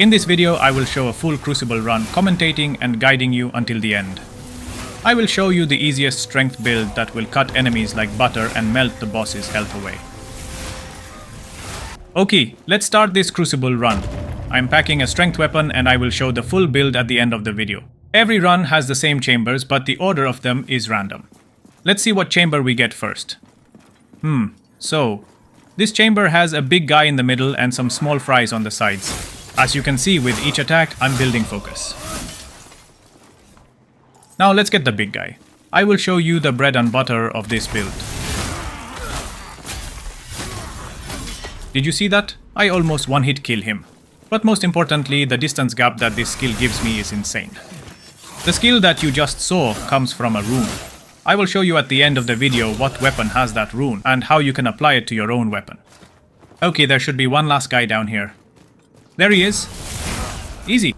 In this video, I will show a full Crucible run, commentating and guiding you until the end. I will show you the easiest strength build that will cut enemies like butter and melt the boss's health away. Okay, let's start this Crucible run. I'm packing a strength weapon and I will show the full build at the end of the video. Every run has the same chambers, but the order of them is random. Let's see what chamber we get first. So, this chamber has a big guy in the middle and some small fries on the sides. As you can see, with each attack, I'm building focus. Now let's get the big guy. I will show you the bread and butter of this build. Did you see that? I almost one-hit kill him. But most importantly, the distance gap that this skill gives me is insane. The skill that you just saw comes from a rune. I will show you at the end of the video what weapon has that rune and how you can apply it to your own weapon. Okay, there should be one last guy down here. There he is. Easy.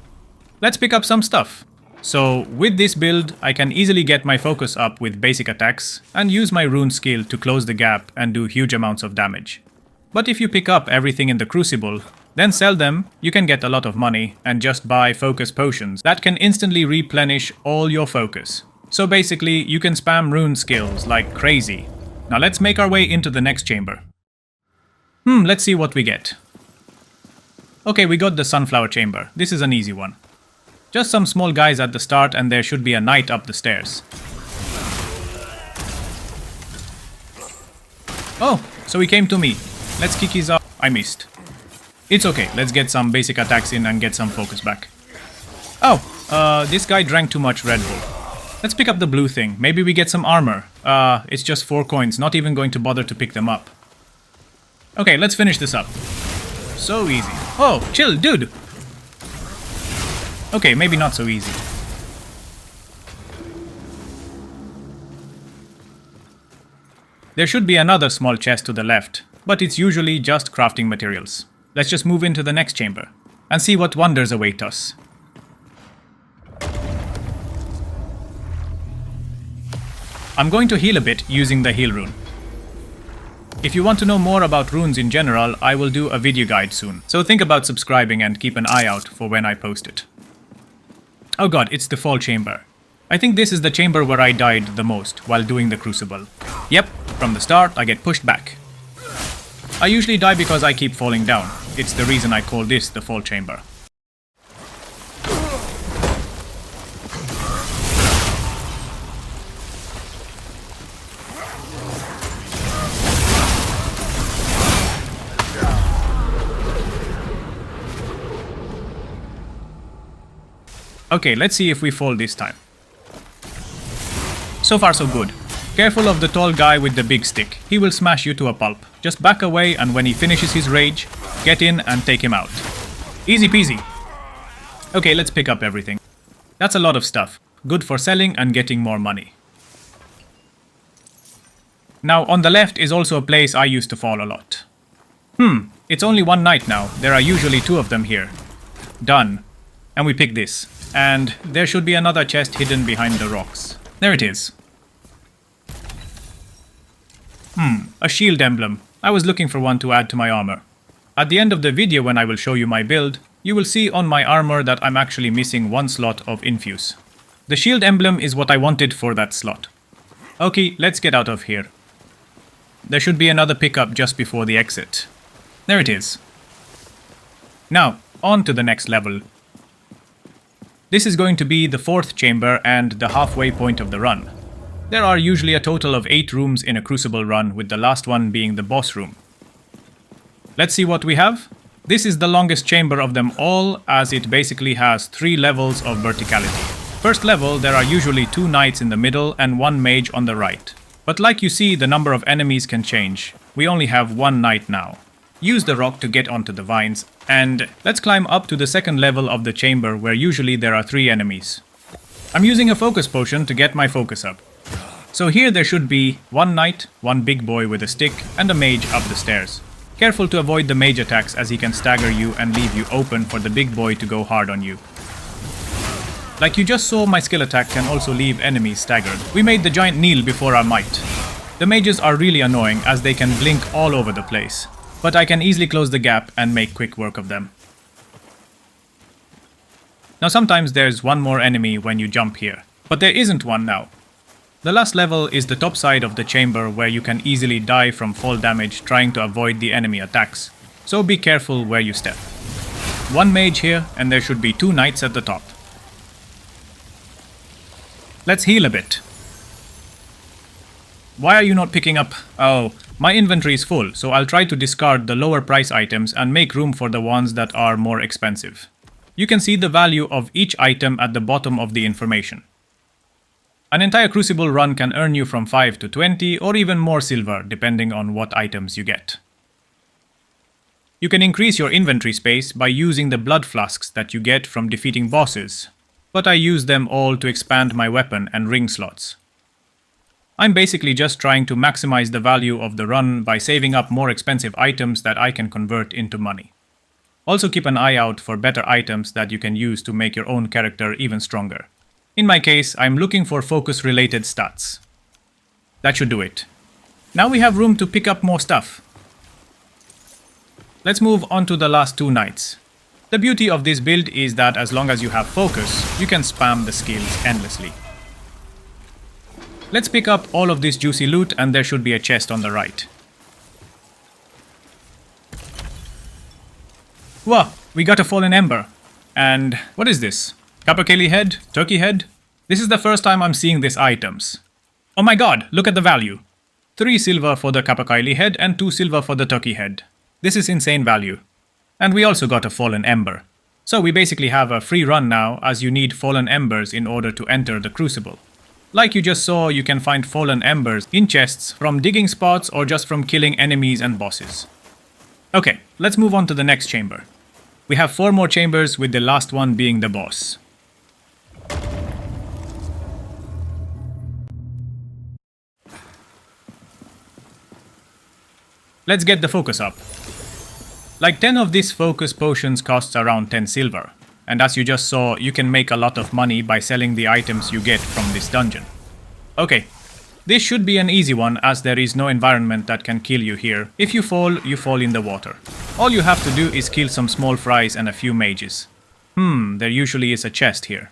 Let's pick up some stuff. So, with this build, I can easily get my focus up with basic attacks and use my rune skill to close the gap and do huge amounts of damage. But if you pick up everything in the Crucible, then sell them, you can get a lot of money and just buy focus potions that can instantly replenish all your focus. So basically, you can spam rune skills like crazy. Now let's make our way into the next chamber. Let's see what we get. Okay, we got the sunflower chamber. This is an easy one. Just some small guys at the start and there should be a knight up the stairs. Oh, so he came to me. Let's kick his ass. I missed. It's okay, let's get some basic attacks in and get some focus back. Oh, this guy drank too much Red Bull. Let's pick up the blue thing. Maybe we get some armor. It's just 4 coins, not even going to bother to pick them up. Okay, let's finish this up. So easy. Oh, chill, dude! Okay, maybe not so easy. There should be another small chest to the left, but it's usually just crafting materials. Let's just move into the next chamber and see what wonders await us. I'm going to heal a bit using the heal rune. If you want to know more about runes in general, I will do a video guide soon, so think about subscribing and keep an eye out for when I post it. Oh god, it's the fall chamber. I think this is the chamber where I died the most while doing the Crucible. Yep, from the start I get pushed back. I usually die because I keep falling down. It's the reason I call this the fall chamber. Okay, let's see if we fall this time. So far so good. Careful of the tall guy with the big stick. He will smash you to a pulp. Just back away and when he finishes his rage, get in and take him out. Easy peasy. Okay, let's pick up everything. That's a lot of stuff. Good for selling and getting more money. Now on the left is also a place I used to fall a lot. It's only one night now. There are usually 2 of them here. Done. And we pick this. And there should be another chest hidden behind the rocks. There it is. A shield emblem. I was looking for one to add to my armor. At the end of the video when I will show you my build, you will see on my armor that I'm actually missing 1 slot of infuse. The shield emblem is what I wanted for that slot. Okay, let's get out of here. There should be another pickup just before the exit. There it is. Now, on to the next level. This is going to be the 4th chamber and the halfway point of the run. There are usually a total of 8 rooms in a Crucible run, with the last one being the boss room. Let's see what we have. This is the longest chamber of them all, as it basically has 3 levels of verticality. First level, there are usually 2 knights in the middle and 1 mage on the right. But like you see, the number of enemies can change. We only have 1 knight now. Use the rock to get onto the vines, and let's climb up to the 2nd level of the chamber where usually there are 3 enemies. I'm using a focus potion to get my focus up. So here there should be 1 knight, 1 big boy with a stick, and a mage up the stairs. Careful to avoid the mage attacks as he can stagger you and leave you open for the big boy to go hard on you. Like you just saw, my skill attack can also leave enemies staggered. We made the giant kneel before our might. The mages are really annoying as they can blink all over the place, but I can easily close the gap and make quick work of them. Now sometimes there's one more enemy when you jump here, but there isn't one now. The last level is the top side of the chamber where you can easily die from fall damage trying to avoid the enemy attacks, so be careful where you step. One mage here, and there should be 2 knights at the top. Let's heal a bit. Why are you not picking up? Oh, my inventory is full, so I'll try to discard the lower price items and make room for the ones that are more expensive. You can see the value of each item at the bottom of the information. An entire Crucible run can earn you from 5 to 20 or even more silver depending on what items you get. You can increase your inventory space by using the blood flasks that you get from defeating bosses, but I use them all to expand my weapon and ring slots. I'm basically just trying to maximize the value of the run by saving up more expensive items that I can convert into money. Also keep an eye out for better items that you can use to make your own character even stronger. In my case, I'm looking for focus-related stats. That should do it. Now we have room to pick up more stuff. Let's move on to the last 2 knights. The beauty of this build is that as long as you have focus, you can spam the skills endlessly. Let's pick up all of this juicy loot and there should be a chest on the right. Whoa, we got a fallen ember. And what is this? Capercaillie head? Turkey head? This is the first time I'm seeing these items. Oh my god, look at the value. 3 silver for the Capercaillie head and 2 silver for the turkey head. This is insane value. And we also got a fallen ember. So we basically have a free run now as you need fallen embers in order to enter the Crucible. Like you just saw, you can find fallen embers in chests from digging spots or just from killing enemies and bosses. Okay, let's move on to the next chamber. We have 4 more chambers with the last one being the boss. Let's get the focus up. Like 10 of these focus potions costs around 10 silver, and as you just saw, you can make a lot of money by selling the items you get from this dungeon. Okay, this should be an easy one as there is no environment that can kill you here. If you fall in the water. All you have to do is kill some small fries and a few mages. There usually is a chest here.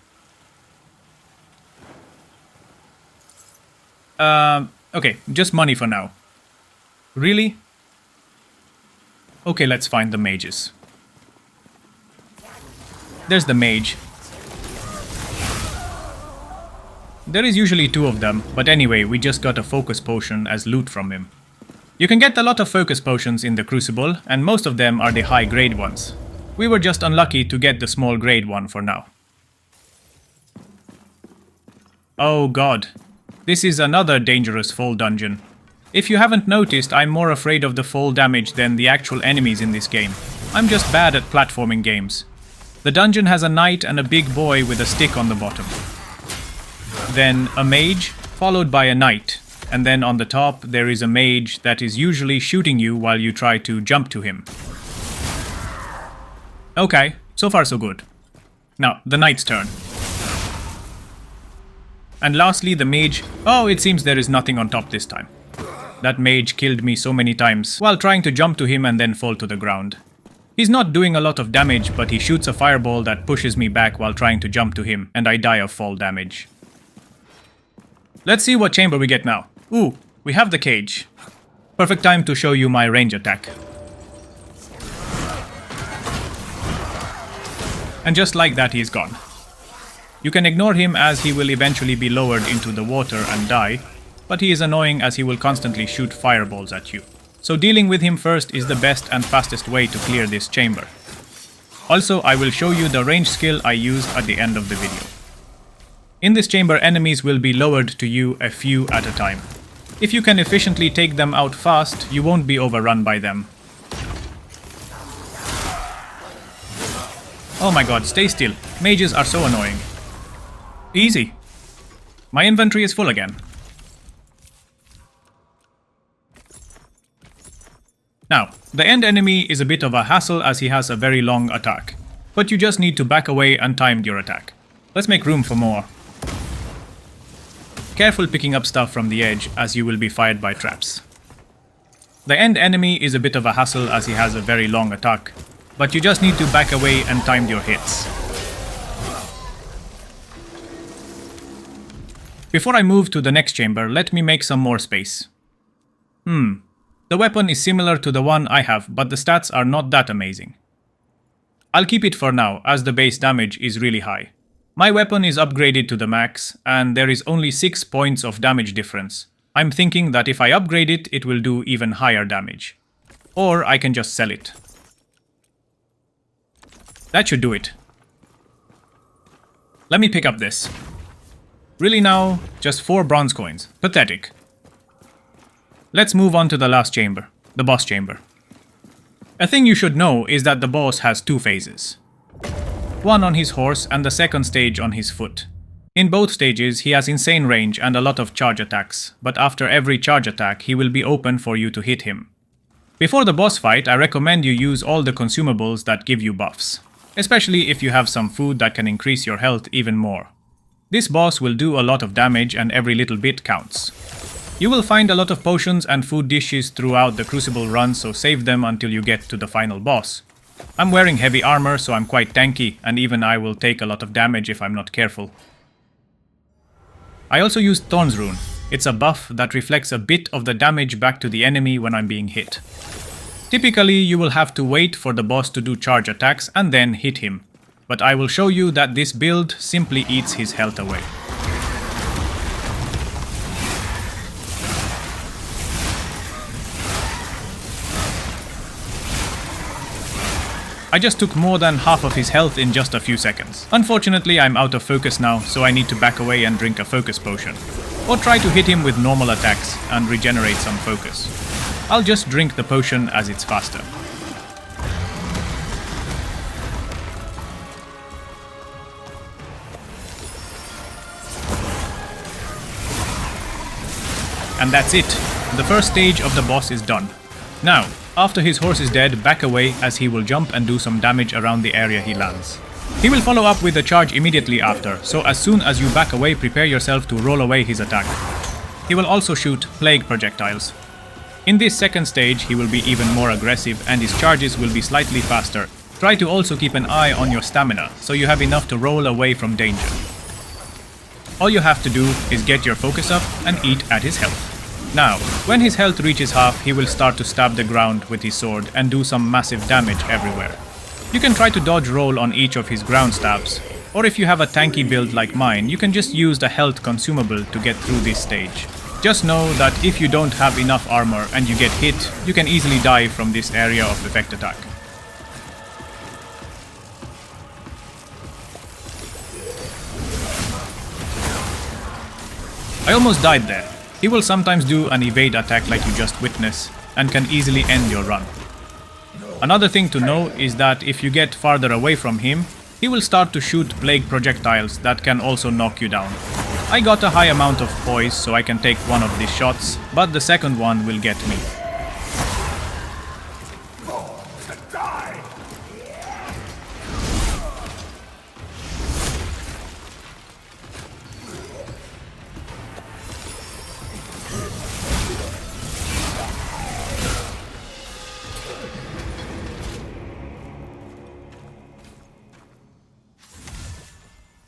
Okay, just money for now. Really? Okay, let's find the mages. There's the mage. There is usually 2 of them, but anyway, we just got a focus potion as loot from him. You can get a lot of focus potions in the Crucible, and most of them are the high grade ones. We were just unlucky to get the small grade one for now. Oh god, this is another dangerous fall dungeon. If you haven't noticed, I'm more afraid of the fall damage than the actual enemies in this game. I'm just bad at platforming games. The dungeon has a knight and a big boy with a stick on the bottom. Then a mage, followed by a knight. And then on the top there is a mage that is usually shooting you while you try to jump to him. Okay, so far so good. Now, the knight's turn. And lastly the mage. Oh, it seems there is nothing on top this time. That mage killed me so many times while trying to jump to him and then fall to the ground. He's not doing a lot of damage, but he shoots a fireball that pushes me back while trying to jump to him, and I die of fall damage. Let's see what chamber we get now. Ooh, we have the cage. Perfect time to show you my range attack. And just like that, he's gone. You can ignore him as he will eventually be lowered into the water and die, but he is annoying as he will constantly shoot fireballs at you. So dealing with him first is the best and fastest way to clear this chamber. Also, I will show you the range skill I used at the end of the video. In this chamber, enemies will be lowered to you a few at a time. If you can efficiently take them out fast, you won't be overrun by them. Oh my god, stay still. Mages are so annoying. Easy. My inventory is full again. Now, the end enemy is a bit of a hassle as he has a very long attack, but you just need to back away and time your attack. Let's make room for more. Careful picking up stuff from the edge as you will be fired by traps. The end enemy is a bit of a hassle as he has a very long attack, but you just need to back away and time your hits. Before I move to the next chamber, let me make some more space. The weapon is similar to the one I have, but the stats are not that amazing. I'll keep it for now, as the base damage is really high. My weapon is upgraded to the max, and there is only 6 points of damage difference. I'm thinking that if I upgrade it, it will do even higher damage. Or I can just sell it. That should do it. Let me pick up this. Really now, just 4 bronze coins. Pathetic. Let's move on to the last chamber, the boss chamber. A thing you should know is that the boss has 2 phases. One on his horse and the second stage on his foot. In both stages, he has insane range and a lot of charge attacks, but after every charge attack, he will be open for you to hit him. Before the boss fight, I recommend you use all the consumables that give you buffs, especially if you have some food that can increase your health even more. This boss will do a lot of damage and every little bit counts. You will find a lot of potions and food dishes throughout the Crucible run, so save them until you get to the final boss. I'm wearing heavy armor, so I'm quite tanky, and even I will take a lot of damage if I'm not careful. I also used Thorn's Rune. It's a buff that reflects a bit of the damage back to the enemy when I'm being hit. Typically, you will have to wait for the boss to do charge attacks and then hit him, but I will show you that this build simply eats his health away. I just took more than half of his health in just a few seconds. Unfortunately, I'm out of focus now, so I need to back away and drink a focus potion. Or try to hit him with normal attacks and regenerate some focus. I'll just drink the potion as it's faster. And that's it. The first stage of the boss is done. Now, after his horse is dead, back away as he will jump and do some damage around the area he lands. He will follow up with a charge immediately after, so as soon as you back away, prepare yourself to roll away his attack. He will also shoot plague projectiles. In this second stage, he will be even more aggressive and his charges will be slightly faster. Try to also keep an eye on your stamina, so you have enough to roll away from danger. All you have to do is get your focus up and eat at his health. Now, when his health reaches half, he will start to stab the ground with his sword and do some massive damage everywhere. You can try to dodge roll on each of his ground stabs, or if you have a tanky build like mine, you can just use the health consumable to get through this stage. Just know that if you don't have enough armor and you get hit, you can easily die from this area of effect attack. I almost died there. He will sometimes do an evade attack like you just witnessed, and can easily end your run. Another thing to know is that if you get farther away from him, he will start to shoot plague projectiles that can also knock you down. I got a high amount of poise, so I can take one of these shots, but the second one will get me.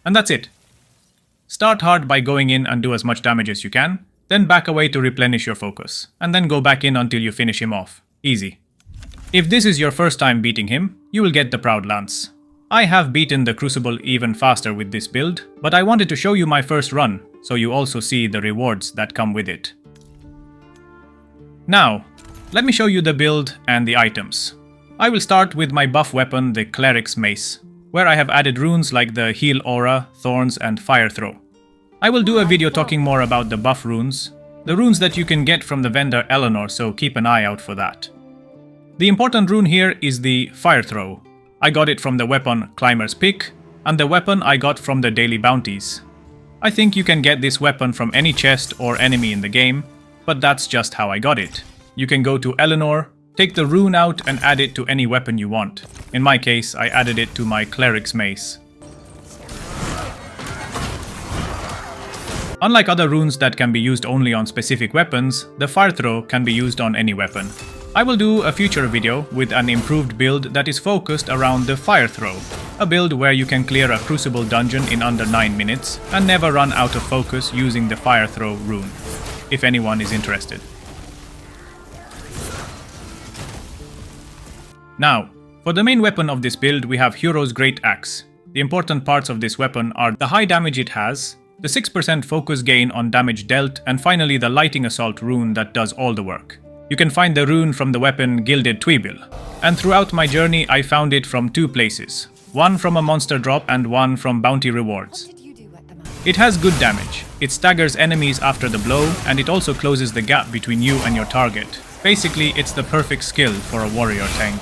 And that's it. Start hard by going in and do as much damage as you can, then back away to replenish your focus, and then go back in until you finish him off. Easy. If this is your first time beating him, you will get the Proud Lance. I have beaten the Crucible even faster with this build, but I wanted to show you my first run, so you also see the rewards that come with it. Now, let me show you the build and the items. I will start with my buff weapon, the Cleric's Mace, where I have added runes like the Heal Aura, Thorns and Fire Throw. I will do a video talking more about the buff runes, the runes that you can get from the vendor Eleanor, so keep an eye out for that. The important rune here is the Fire Throw. I got it from the weapon Climber's Pick, and the weapon I got from the daily bounties. I think you can get this weapon from any chest or enemy in the game, but that's just how I got it. You can go to Eleanor, take the rune out and add it to any weapon you want. In my case, I added it to my Cleric's Mace. Unlike other runes that can be used only on specific weapons, the Fire Throw can be used on any weapon. I will do a future video with an improved build that is focused around the Fire Throw. a build where you can clear a Crucible dungeon in under 9 minutes and never run out of focus using the Fire Throw rune, if anyone is interested. Now, for the main weapon of this build we have Hero's Great Axe. The important parts of this weapon are the high damage it has, the 6% focus gain on damage dealt, and finally the Lighting Assault rune that does all the work. You can find the rune from the weapon Gilded Tweebill, and throughout my journey I found it from 2 places, one from a monster drop and one from bounty rewards. It has good damage, it staggers enemies after the blow, and it also closes the gap between you and your target. Basically, it's the perfect skill for a warrior tank.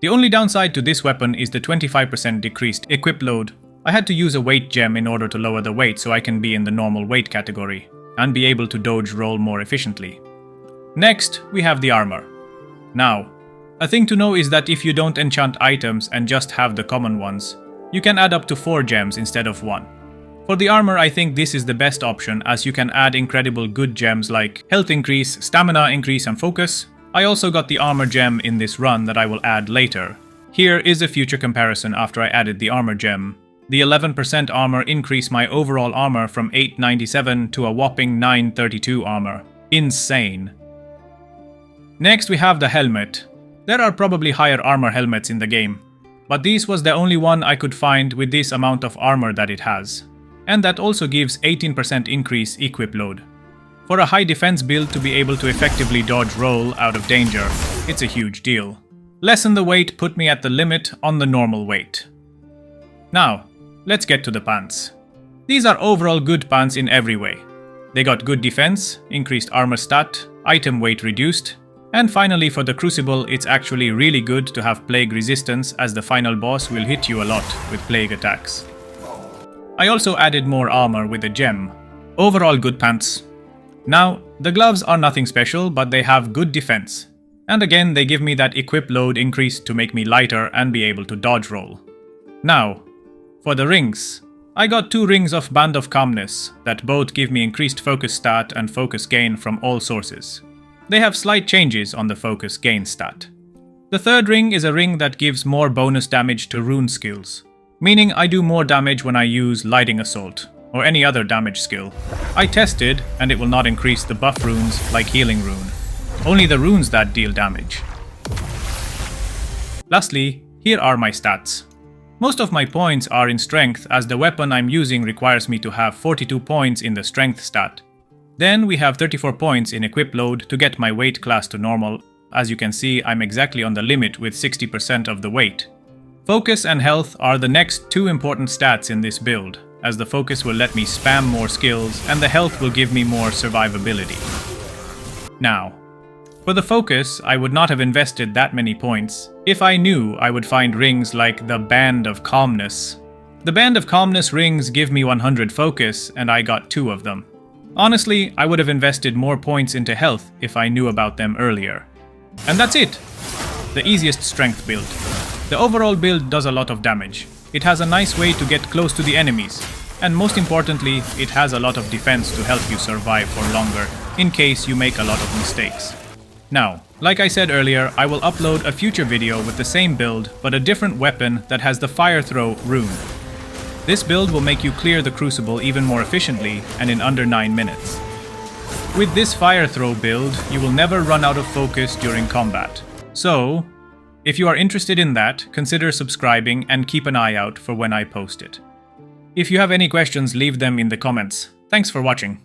The only downside to this weapon is the 25% decreased equip load. I had to use a weight gem in order to lower the weight so I can be in the normal weight category and be able to dodge roll more efficiently. Next, we have the armor. Now, a thing to know is that if you don't enchant items and just have the common ones, you can add up to 4 gems instead of 1. For the armor, I think this is the best option as you can add incredible good gems like health increase, stamina increase and focus. I also got the armor gem in this run that I will add later. Here is a future comparison after I added the armor gem. The 11% armor increased my overall armor from 897 to a whopping 932 armor. Insane. Next we have the helmet. There are probably higher armor helmets in the game, but this was the only one I could find with this amount of armor that it has. And that also gives 18% increase equip load. For a high defense build to be able to effectively dodge roll out of danger, it's a huge deal. Lessen the weight put me at the limit on the normal weight. Now, let's get to the pants. These are overall good pants in every way. They got good defense, increased armor stat, item weight reduced, and finally for the Crucible it's actually really good to have plague resistance as the final boss will hit you a lot with plague attacks. I also added more armor with a gem. Overall good pants. Now, the gloves are nothing special, but they have good defense. And again, they give me that equip load increase to make me lighter and be able to dodge roll. Now, for the rings. I got 2 rings of Band of Calmness that both give me increased focus stat and focus gain from all sources. They have slight changes on the focus gain stat. The third ring is a ring that gives more bonus damage to rune skills, meaning I do more damage when I use Lighting Assault, or any other damage skill. I tested, and it will not increase the buff runes like Healing Rune. Only the runes that deal damage. Lastly, here are my stats. Most of my points are in strength as the weapon I'm using requires me to have 42 points in the strength stat. Then we have 34 points in equip load to get my weight class to normal. As you can see, I'm exactly on the limit with 60% of the weight. Focus and health are the next 2 important stats in this build, as the focus will let me spam more skills and the health will give me more survivability. Now, for the focus, I would not have invested that many points if I knew I would find rings like the Band of Calmness. The Band of Calmness rings give me 100 focus and I got 2 of them. Honestly, I would have invested more points into health if I knew about them earlier. And that's it! The easiest strength build. The overall build does a lot of damage. It has a nice way to get close to the enemies, and most importantly, it has a lot of defense to help you survive for longer, in case you make a lot of mistakes. Now, like I said earlier, I will upload a future video with the same build, but a different weapon that has the Fire Throw rune. This build will make you clear the Crucible even more efficiently and in under 9 minutes. With this Fire Throw build, you will never run out of focus during combat. So, if you are interested in that, consider subscribing and keep an eye out for when I post it. If you have any questions, leave them in the comments. Thanks for watching.